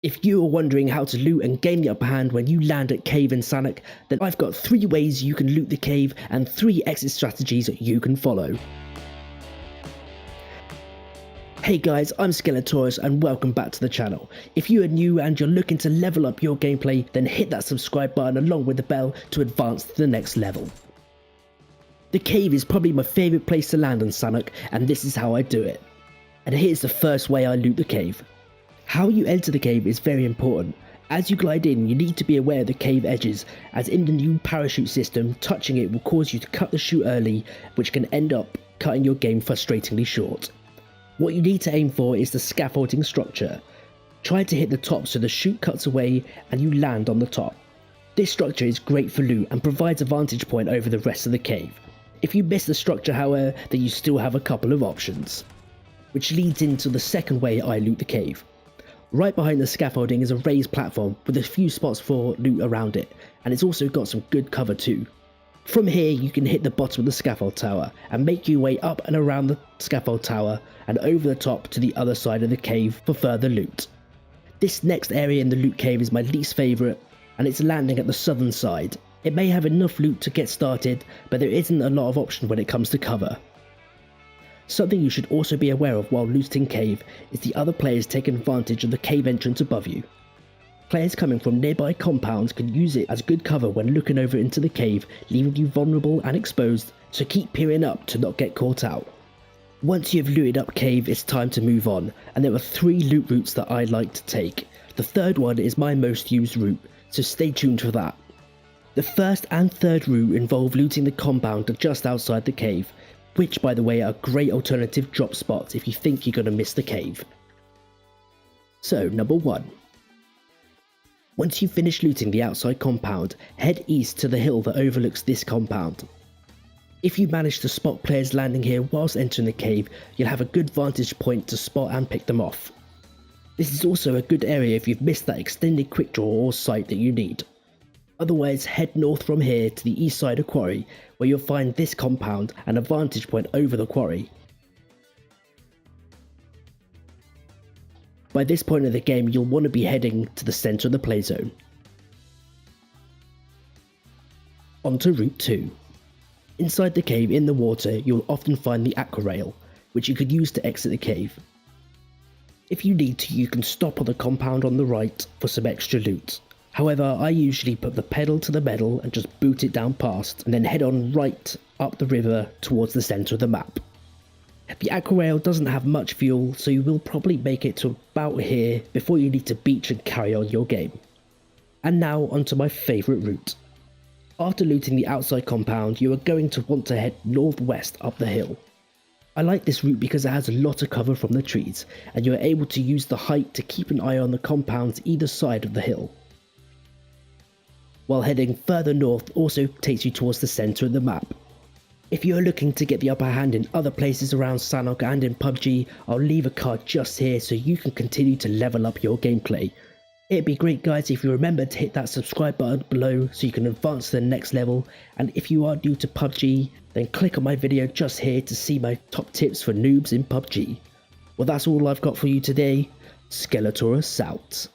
If you are wondering how to loot and gain the upper hand when you land at cave in Sanhok, then I've got 3 ways you can loot the cave and 3 exit strategies you can follow. Hey guys, I'm Skeletorus and welcome back to the channel. If you are new and you're looking to level up your gameplay, then hit that subscribe button along with the bell to advance to the next level. The cave is probably my favourite place to land on Sanhok, and this is how I do it. And here's the first way I loot the cave. How you enter the cave is very important. As you glide in, you need to be aware of the cave edges, as in the new parachute system, touching it will cause you to cut the chute early, which can end up cutting your game frustratingly short. What you need to aim for is the scaffolding structure. Try to hit the top so the chute cuts away and you land on the top. This structure is great for loot and provides a vantage point over the rest of the cave. If you miss the structure however, then you still have a couple of options. Which leads into the second way I loot the cave. Right behind the scaffolding is a raised platform with a few spots for loot around it, and it's also got some good cover too. From here you can hit the bottom of the scaffold tower and make your way up and around the scaffold tower and over the top to the other side of the cave for further loot. This next area in the loot cave is my least favourite, and it's landing at the southern side. It may have enough loot to get started, but there isn't a lot of option when it comes to cover. Something you should also be aware of while looting cave is the other players taking advantage of the cave entrance above you. Players coming from nearby compounds can use it as good cover when looking over into the cave, leaving you vulnerable and exposed, so keep peering up to not get caught out. Once you've looted up cave, it's time to move on, and there are 3 loot routes that I like to take. The third one is my most used route, so stay tuned for that. The first and third route involve looting the compound just outside the cave, which by the way are great alternative drop spots if you think you're going to miss the cave. So number 1. Once you've finished looting the outside compound, head east to the hill that overlooks this compound. If you manage to spot players landing here whilst entering the cave, you'll have a good vantage point to spot and pick them off. This is also a good area if you've missed that extended quick draw or sight that you need. Otherwise, head north from here to the east side of quarry, where you'll find this compound and a vantage point over the quarry. By this point of the game, you'll want to be heading to the centre of the play zone. On to route 2. Inside the cave in the water, you'll often find the aqua rail, which you could use to exit the cave. If you need to, you can stop on the compound on the right for some extra loot. However, I usually put the pedal to the metal and just boot it down past, and then head on right up the river towards the centre of the map. The aqua rail doesn't have much fuel, so you will probably make it to about here before you need to beach and carry on your game. And now onto my favourite route. After looting the outside compound, you are going to want to head northwest up the hill. I like this route because it has a lot of cover from the trees, and you are able to use the height to keep an eye on the compounds either side of the hill. While heading further north also takes you towards the centre of the map. If you are looking to get the upper hand in other places around Sanhok and in PUBG, I'll leave a card just here so you can continue to level up your gameplay. It'd be great guys if you remember to hit that subscribe button below so you can advance to the next level, and if you are new to PUBG, then click on my video just here to see my top tips for noobs in PUBG. Well, that's all I've got for you today. Skeletorus out.